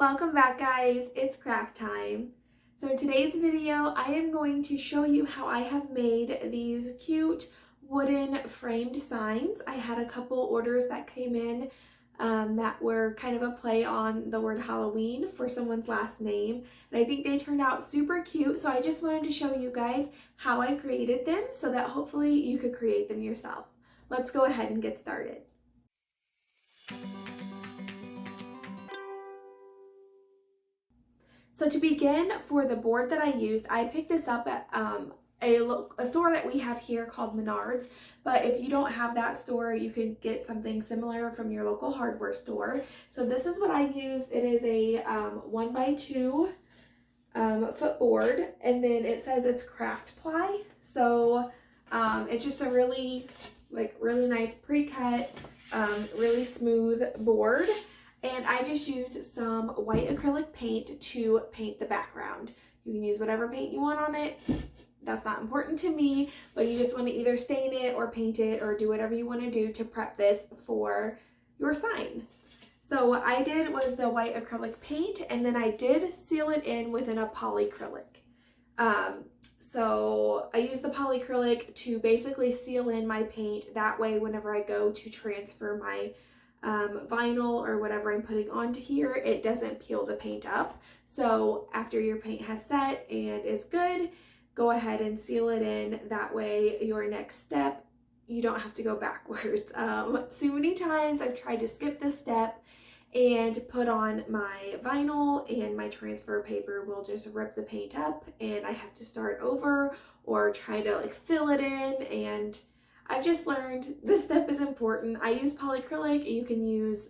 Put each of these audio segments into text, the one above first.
Welcome back, guys. It's craft time. So in today's video, I am going to show you how I have made these cute wooden framed signs. I had a couple orders that came in that were kind of a play on the word Halloween for someone's last name. And I think they turned out super cute. So I just wanted to show you guys how I created them so that hopefully you could create them yourself. Let's go ahead and get started. So to begin, for the board that I used, I picked this up at a store that we have here called Menards. But if you don't have that store, you can get something similar from your local hardware store. So this is what I used. It is a 1x2 foot board, and then it says it's craft ply. So it's just a really nice pre-cut, really smooth board. And I just used some white acrylic paint to paint the background. You can use whatever paint you want on it. That's not important to me, but you just want to either stain it or paint it or do whatever you want to do to prep this for your sign. So what I did was the white acrylic paint, and then I did seal it in within a polycrylic. So I used the polycrylic to basically seal in my paint. That way, whenever I go to transfer my vinyl or whatever I'm putting onto here, it doesn't peel the paint up. So after your paint has set and is good, go ahead and seal it in. That way your next step, you don't have to go backwards. So many times I've tried to skip this step and put on my vinyl, and my transfer paper will just rip the paint up and I have to start over or try to fill it in. And I've just learned this step is important. I use polycrylic. You can use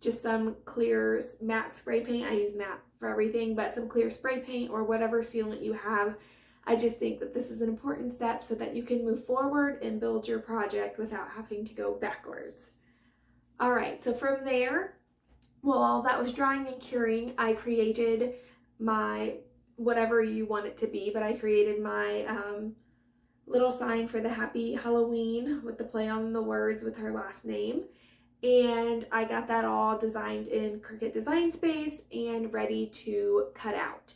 just some clear matte spray paint. I use matte for everything, but some clear spray paint or whatever sealant you have. I just think that this is an important step so that you can move forward and build your project without having to go backwards. All right, so from there, while all that was drying and curing, I created my, whatever you want it to be, but I created my little sign for the happy Halloween with the play on the words with her last name. And I got that all designed in Cricut Design Space and ready to cut out.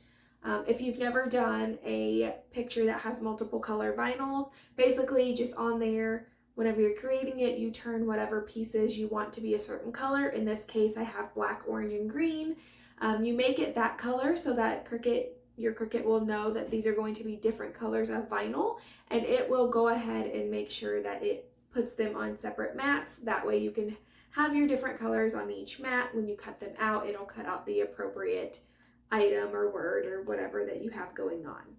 If you've never done a picture that has multiple color vinyls, basically just on there, whenever you're creating it, you turn whatever pieces you want to be a certain color. In this case, I have black, orange, and green. You make it that color so that your Cricut will know that these are going to be different colors of vinyl, and it will go ahead and make sure that it puts them on separate mats. That way you can have your different colors on each mat. When you cut them out, it'll cut out the appropriate item or word or whatever that you have going on.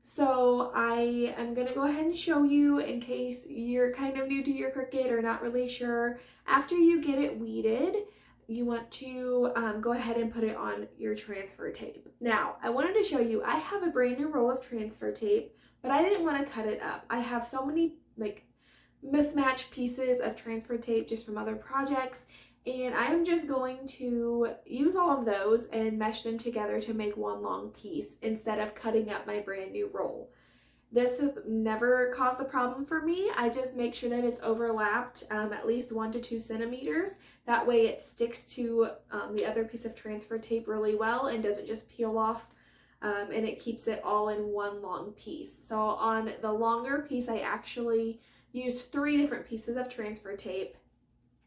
So I am going to go ahead and show you in case you're kind of new to your Cricut or not really sure. After you get it weeded, you want to go ahead and put it on your transfer tape. Now, I wanted to show you, I have a brand new roll of transfer tape, but I didn't want to cut it up. I have so many mismatched pieces of transfer tape just from other projects, and I'm just going to use all of those and mesh them together to make one long piece instead of cutting up my brand new roll. This has never caused a problem for me. I just make sure that it's overlapped at least 1 to 2 centimeters. That way it sticks to the other piece of transfer tape really well and doesn't just peel off, and it keeps it all in one long piece. So on the longer piece, I actually used 3 different pieces of transfer tape,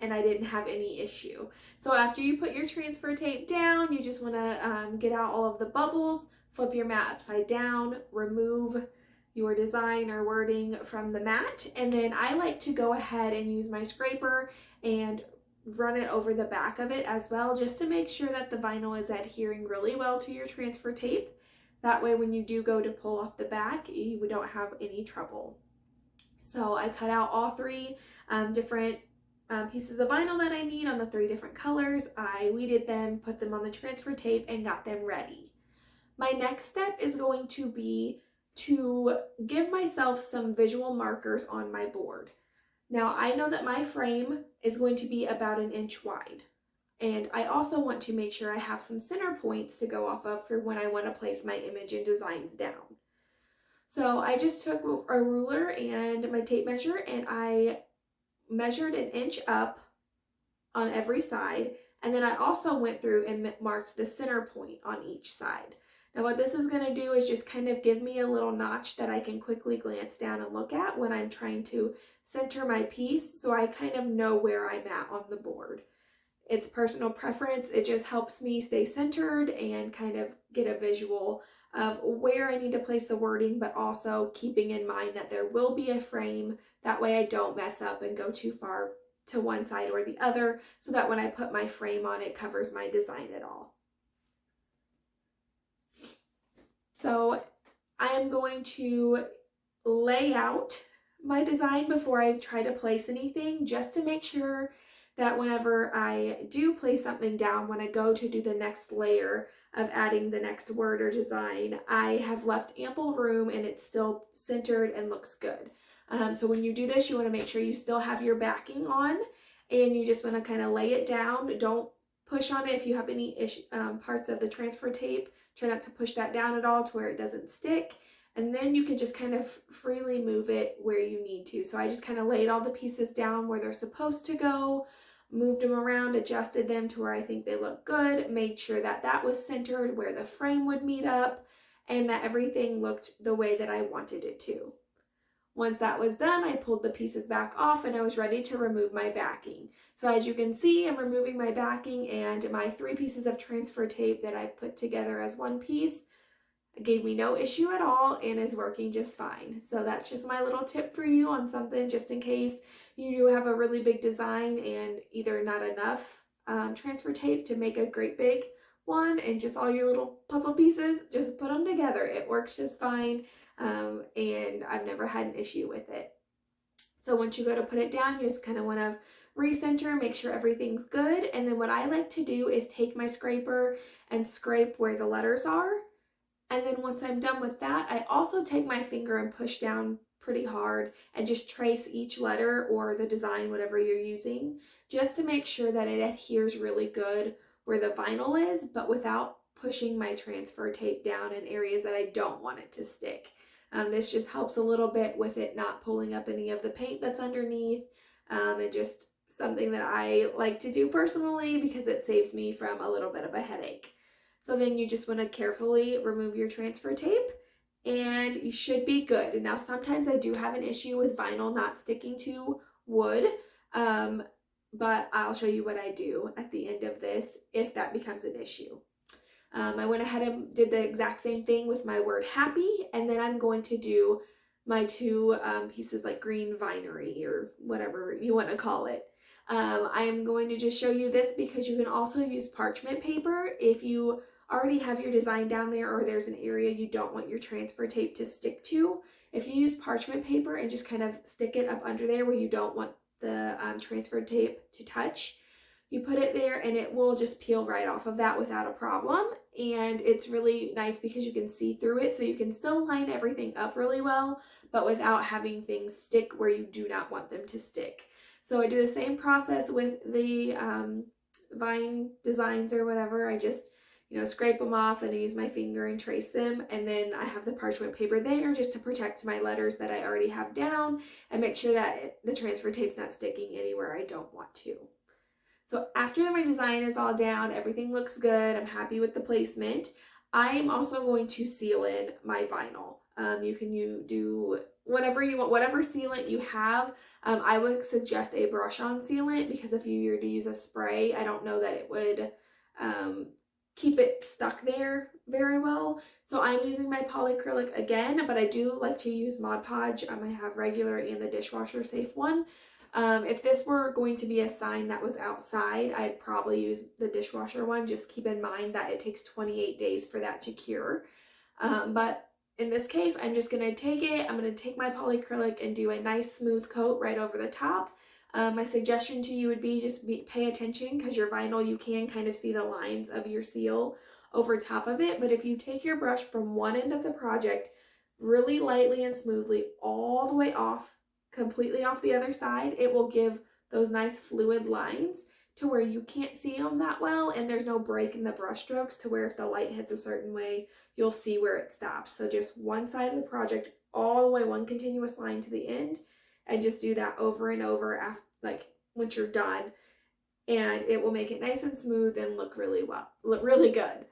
and I didn't have any issue. So after you put your transfer tape down, you just want to get out all of the bubbles, flip your mat upside down, remove your design or wording from the mat, and then I like to go ahead and use my scraper and run it over the back of it as well, just to make sure that the vinyl is adhering really well to your transfer tape. That way when you do go to pull off the back, you don't have any trouble. So I cut out all 3 different pieces of vinyl that I need on the 3 different colors. I weeded them, put them on the transfer tape, and got them ready. My next step is going to be to give myself some visual markers on my board. Now, I know that my frame is going to be about 1 inch wide, and I also want to make sure I have some center points to go off of for when I want to place my image and designs down. So I just took a ruler and my tape measure, and I measured 1 inch up on every side. And then I also went through and marked the center point on each side. Now what this is going to do is just kind of give me a little notch that I can quickly glance down and look at when I'm trying to center my piece, so I kind of know where I'm at on the board. It's personal preference. It just helps me stay centered and kind of get a visual of where I need to place the wording, but also keeping in mind that there will be a frame. That way I don't mess up and go too far to one side or the other, so that when I put my frame on, it covers my design at all. So I am going to lay out my design before I try to place anything, just to make sure that whenever I do place something down, when I go to do the next layer of adding the next word or design, I have left ample room and it's still centered and looks good. So when you do this, you want to make sure you still have your backing on, and you just want to kind of lay it down. Don't push on it. If you have any parts of the transfer tape, try not to push that down at all to where it doesn't stick. And then you can just kind of freely move it where you need to. So I just kind of laid all the pieces down where they're supposed to go, moved them around, adjusted them to where I think they look good, made sure that that was centered where the frame would meet up, and that everything looked the way that I wanted it to. Once that was done, I pulled the pieces back off and I was ready to remove my backing. So as you can see, I'm removing my backing, and my 3 pieces of transfer tape that I've put together as one piece gave me no issue at all and is working just fine. So that's just my little tip for you on something, just in case you do have a really big design and either not enough transfer tape to make a great big one, and just all your little puzzle pieces, just put them together. It works just fine, and I've never had an issue with it. So once you go to put it down, you just kind of want to recenter, make sure everything's good. And then what I like to do is take my scraper and scrape where the letters are. And then once I'm done with that, I also take my finger and push down pretty hard and just trace each letter or the design, whatever you're using, just to make sure that it adheres really good where the vinyl is, but without pushing my transfer tape down in areas that I don't want it to stick. This just helps a little bit with it not pulling up any of the paint that's underneath, and just something that I like to do personally because it saves me from a little bit of a headache. So then you just want to carefully remove your transfer tape and you should be good. And now sometimes I do have an issue with vinyl not sticking to wood, but I'll show you what I do at the end of this if that becomes an issue. I went ahead and did the exact same thing with my word happy, and then I'm going to do my 2 pieces like green vinery or whatever you want to call it. I am going to just show you this because you can also use parchment paper if you already have your design down there or there's an area you don't want your transfer tape to stick to. If you use parchment paper and just kind of stick it up under there where you don't want the transfer tape to touch, you put it there and it will just peel right off of that without a problem. And it's really nice because you can see through it, so you can still line everything up really well, but without having things stick where you do not want them to stick. So I do the same process with the vine designs or whatever. I just, scrape them off and I use my finger and trace them. And then I have the parchment paper there just to protect my letters that I already have down and make sure that the transfer tape's not sticking anywhere I don't want to. So after my design is all down, everything looks good, I'm happy with the placement, I am also going to seal in my vinyl. You can do whatever you want, whatever sealant you have. I would suggest a brush-on sealant because if you were to use a spray, I don't know that it would keep it stuck there very well. So I'm using my Polycrylic again, but I do like to use Mod Podge. I have regular and the dishwasher safe one. If this were going to be a sign that was outside, I'd probably use the dishwasher one. Just keep in mind that it takes 28 days for that to cure. But in this case, I'm just going to take it. I'm going to take my Polycrylic and do a nice smooth coat right over the top. My suggestion to you would be just pay attention because your vinyl, you can kind of see the lines of your seal over top of it. But if you take your brush from one end of the project really lightly and smoothly all the way off, completely off the other side, it will give those nice fluid lines to where you can't see them that well, and there's no break in the brush strokes to where if the light hits a certain way, you'll see where it stops. So just one side of the project all the way, one continuous line to the end, and just do that over and over after, like once you're done. and it will make it nice and smooth and look really good.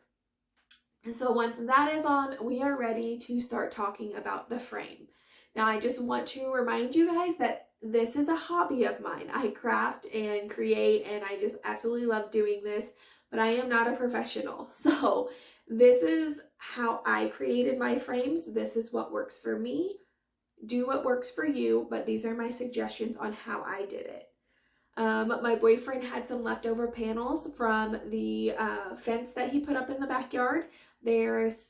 And so once that is on, we are ready to start talking about the frame. Now, I just want to remind you guys that this is a hobby of mine. I craft and create, and I just absolutely love doing this, but I am not a professional. So this is how I created my frames. This is what works for me. Do what works for you, but these are my suggestions on how I did it. My boyfriend had some leftover panels from the fence that he put up in the backyard. There's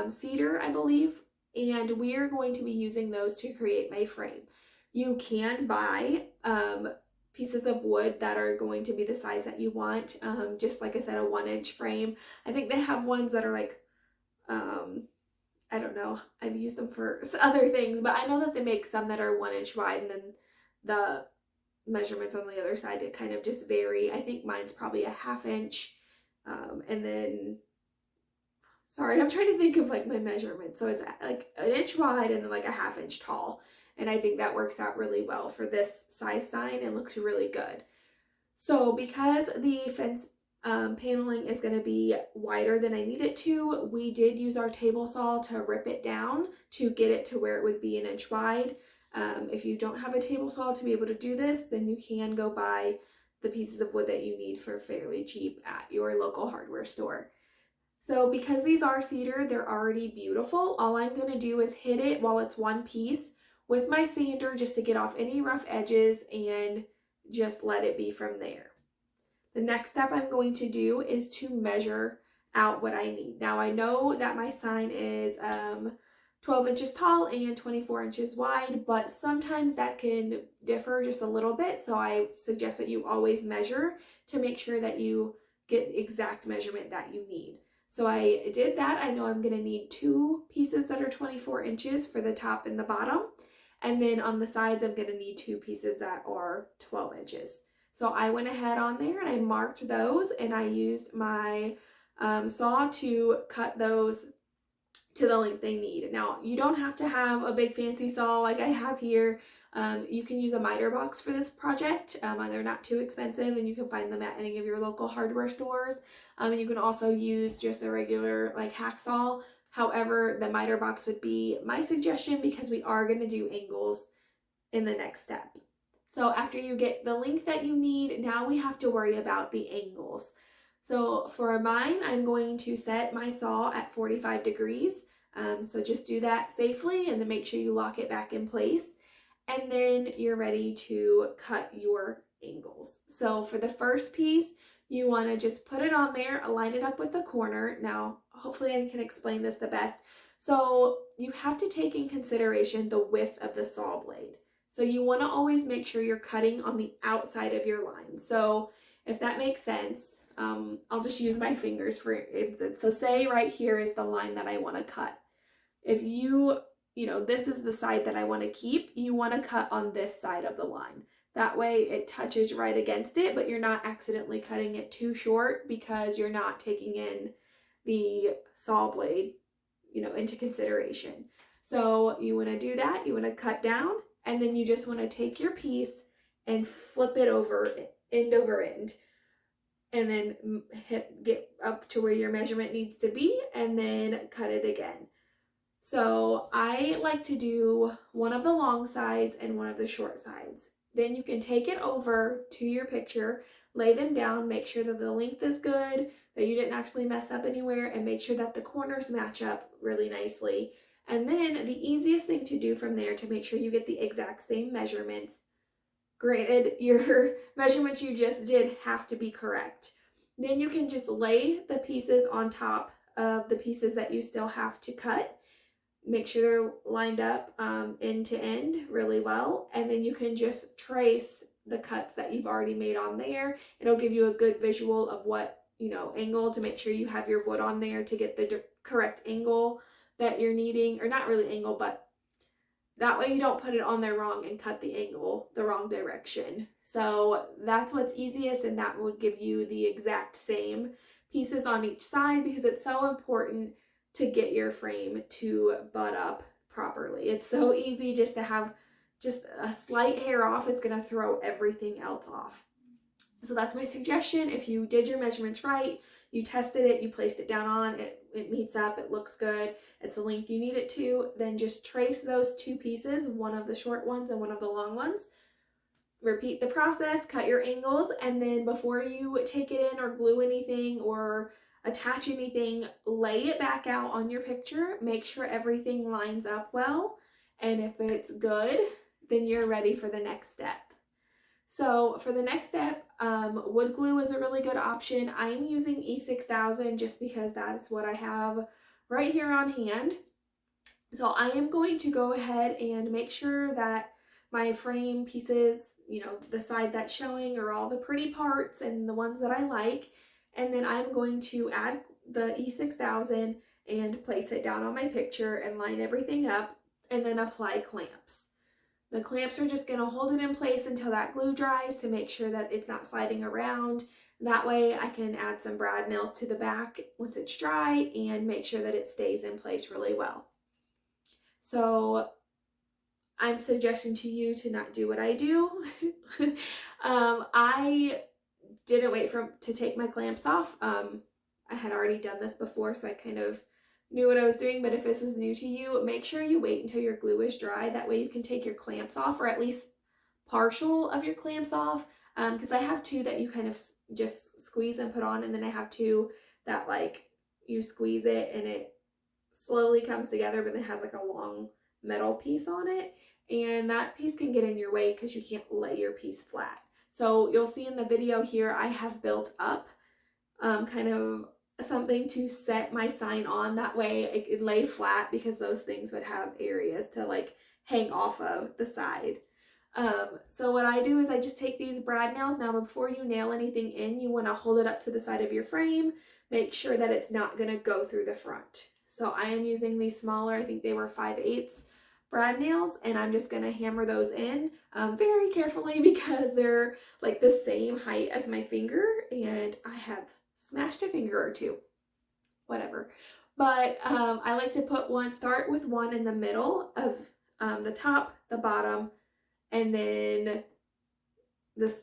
cedar, I believe, and we are going to be using those to create my frame. You can buy pieces of wood that are going to be the size that you want. Just like I said, a 1-inch frame. I think they have ones that are like, I don't know. I've used them for other things, but I know that they make some that are 1 inch wide, and then the measurements on the other side, it kind of just vary. I think mine's probably a 1/2 inch. And then, sorry, I'm trying to think of like my measurements. So it's like 1 inch wide and then like a 1/2 inch tall. And I think that works out really well for this size sign and looks really good. So because the fence paneling is going to be wider than I need it to, we did use our table saw to rip it down to get it to where it would be 1 inch wide. If you don't have a table saw to be able to do this, then you can go buy the pieces of wood that you need for fairly cheap at your local hardware store. So because these are cedar, they're already beautiful. All I'm going to do is hit it while it's one piece with my sander just to get off any rough edges and just let it be from there. The next step I'm going to do is to measure out what I need. Now I know that my sign is 12 inches tall and 24 inches wide, but sometimes that can differ just a little bit. So I suggest that you always measure to make sure that you get exact measurement that you need. So I did that. I know I'm going to need 2 pieces that are 24 inches for the top and the bottom. And then on the sides, I'm going to need 2 pieces that are 12 inches. So I went ahead on there and I marked those, and I used my saw to cut those to the length they need. Now, you don't have to have a big fancy saw like I have here. You can use a miter box for this project. They're not too expensive, and you can find them at any of your local hardware stores. And you can also use just a regular like hacksaw. However, the miter box would be my suggestion because we are going to do angles in the next step. So after you get the length that you need, now we have to worry about the angles. So for mine, I'm going to set my saw at 45 degrees. So just do that safely and then make sure you lock it back in place. And then you're ready to cut your angles. So for the first piece, you want to just put it on there, line it up with the corner. Now, hopefully I can explain this the best. So you have to take in consideration the width of the saw blade. So you want to always make sure you're cutting on the outside of your line. So if that makes sense, I'll just use my fingers for instance. So say right here is the line that I want to cut. If this is the side that I want to keep, you want to cut on this side of the line. That way it touches right against it, but you're not accidentally cutting it too short because you're not taking in the saw blade, into consideration. So you want to do that. You want to cut down, and then you just want to take your piece and flip it over end over end, and then get up to where your measurement needs to be, and then cut it again. So I like to do one of the long sides and one of the short sides. Then you can take it over to your picture, lay them down, make sure that the length is good, that you didn't actually mess up anywhere, and make sure that the corners match up really nicely. And then the easiest thing to do from there to make sure you get the exact same measurements, granted, your measurements you just did have to be correct. Then you can just lay the pieces on top of the pieces that you still have to cut. Make sure they're lined up end to end really well. And then you can just trace the cuts that you've already made on there. It'll give you a good visual of what, angle to make sure you have your wood on there to get the correct angle that you're needing. Or not really angle, but that way you don't put it on there wrong and cut the angle the wrong direction. So that's what's easiest, and that would give you the exact same pieces on each side because it's so important to get your frame to butt up properly. It's so easy just to have just a slight hair off. It's going to throw everything else off. So that's my suggestion. If you did your measurements right, you tested it, you placed it down on, it meets up, it looks good, it's the length you need it to, then just trace those two pieces, one of the short ones and one of the long ones. Repeat the process, cut your angles, and then before you take it in or glue anything or attach anything, lay it back out on your picture. Make sure everything lines up well, and if it's good, then you're ready for the next step. So for the next step, wood glue is a really good option. I'm using E6000 just because that's what I have right here on hand. So I am going to go ahead and make sure that my frame pieces, you know, the side that's showing are all the pretty parts and the ones that I like. And then I'm going to add the E6000 and place it down on my picture and line everything up and then apply clamps. The clamps are just going to hold it in place until that glue dries to make sure that it's not sliding around. That way I can add some brad nails to the back once it's dry and make sure that it stays in place really well. So I'm suggesting to you to not do what I do. I didn't wait to take my clamps off. I had already done this before, so I kind of knew what I was doing, but if this is new to you, make sure you wait until your glue is dry. That way you can take your clamps off, or at least partial of your clamps off, because I have two that you kind of just squeeze and put on, and then I have two that like you squeeze it and it slowly comes together, but it has like a long metal piece on it, and that piece can get in your way because you can't lay your piece flat. So you'll see in the video here, I have built up kind of something to set my sign on. That way it could lay flat, because those things would have areas to like hang off of the side. So what I do is I just take these brad nails. Now before you nail anything in, you want to hold it up to the side of your frame. Make sure that it's not going to go through the front. So I am using these smaller, I think they were 5/8 brad nails, and I'm just going to hammer those in very carefully because they're like the same height as my finger, and I have smashed a finger or two, whatever. But I like to start with one in the middle of the top, the bottom, and then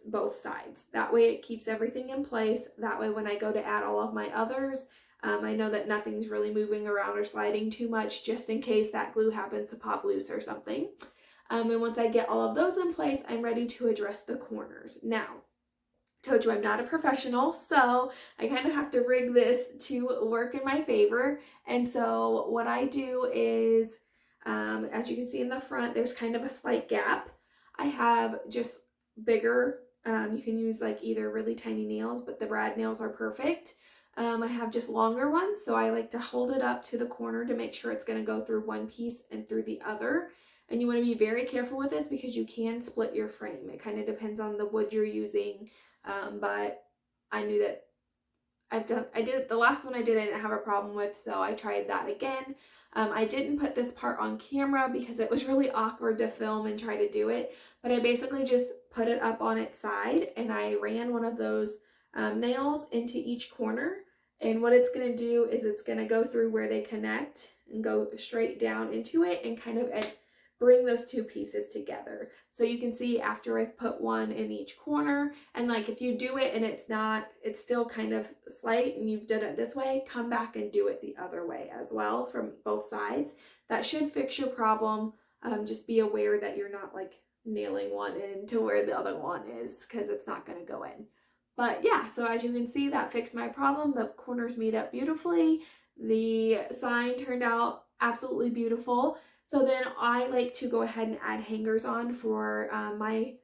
both sides. That way it keeps everything in place. That way when I go to add all of my others, I know that nothing's really moving around or sliding too much, just in case that glue happens to pop loose or something. And once I get all of those in place, I'm ready to address the corners. Now, told you I'm not a professional, so I kind of have to rig this to work in my favor. And so what I do is, as you can see in the front, there's kind of a slight gap. I have just bigger, you can use like either really tiny nails, but the brad nails are perfect. I have just longer ones, so I like to hold it up to the corner to make sure it's going to go through one piece and through the other. And you want to be very careful with this because you can split your frame. It kind of depends on the wood you're using, but I knew that the last one I didn't have a problem with, so I tried that again. I didn't put this part on camera because it was really awkward to film and try to do it, but I basically just put it up on its side and I ran one of those nails into each corner, and what it's going to do is it's going to go through where they connect and go straight down into it and kind of bring those two pieces together. So you can see after I've put one in each corner, and like if you do it and it's still kind of slight and you've done it this way, come back and do it the other way as well from both sides. That should fix your problem. Just be aware that you're not like nailing one into where the other one is, because it's not going to go in. But yeah, so as you can see, that fixed my problem. The corners meet up beautifully. The sign turned out absolutely beautiful. So then I like to go ahead and add hangers on for my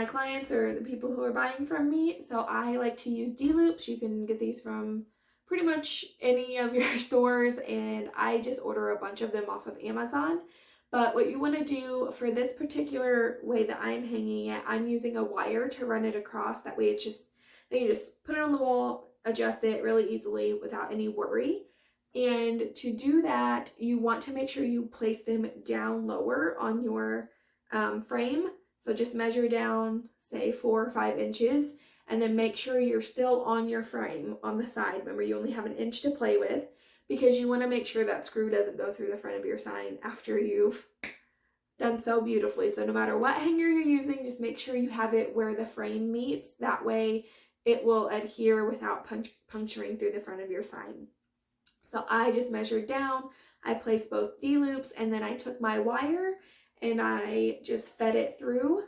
clients or the people who are buying from me. So I like to use D-loops. You can get these from pretty much any of your stores, and I just order a bunch of them off of Amazon. But what you want to do for this particular way that I'm hanging it, I'm using a wire to run it across. That way they can just put it on the wall, adjust it really easily without any worry. And to do that, you want to make sure you place them down lower on your frame. So just measure down, say 4 or 5 inches, and then make sure you're still on your frame on the side. Remember, you only have an inch to play with, because you want to make sure that screw doesn't go through the front of your sign after you've done so beautifully. So no matter what hanger you're using, just make sure you have it where the frame meets. That way it will adhere without puncturing through the front of your sign. So I just measured down, I placed both D-loops, and then I took my wire and I just fed it through,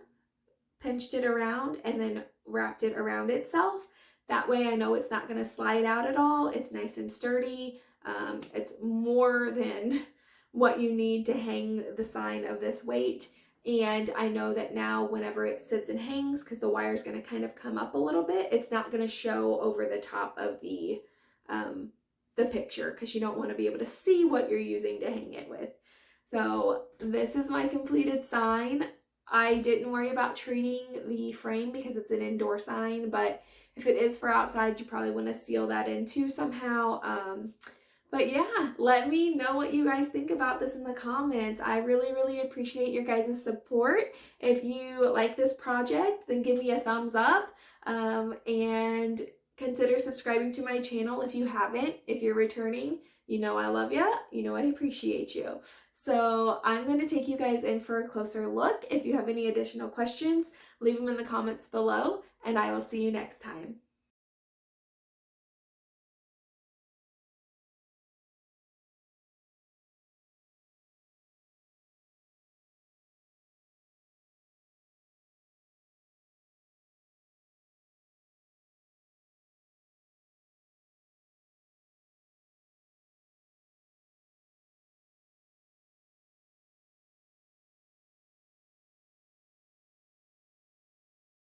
pinched it around, and then wrapped it around itself. That way I know it's not going to slide out at all. It's nice and sturdy. It's more than what you need to hang the sign of this weight. And I know that now whenever it sits and hangs, because the wire is going to kind of come up a little bit, it's not going to show over the top of the picture, because you don't want to be able to see what you're using to hang it with. So this is my completed sign. I didn't worry about treating the frame because it's an indoor sign, but if it is for outside, you probably want to seal that in too somehow. But yeah, let me know what you guys think about this in the comments. I really, really appreciate your guys' support. If you like this project, then give me a thumbs up, and consider subscribing to my channel if you haven't. If you're returning, you know I love you. You know I appreciate you. So I'm going to take you guys in for a closer look. If you have any additional questions, leave them in the comments below, and I will see you next time.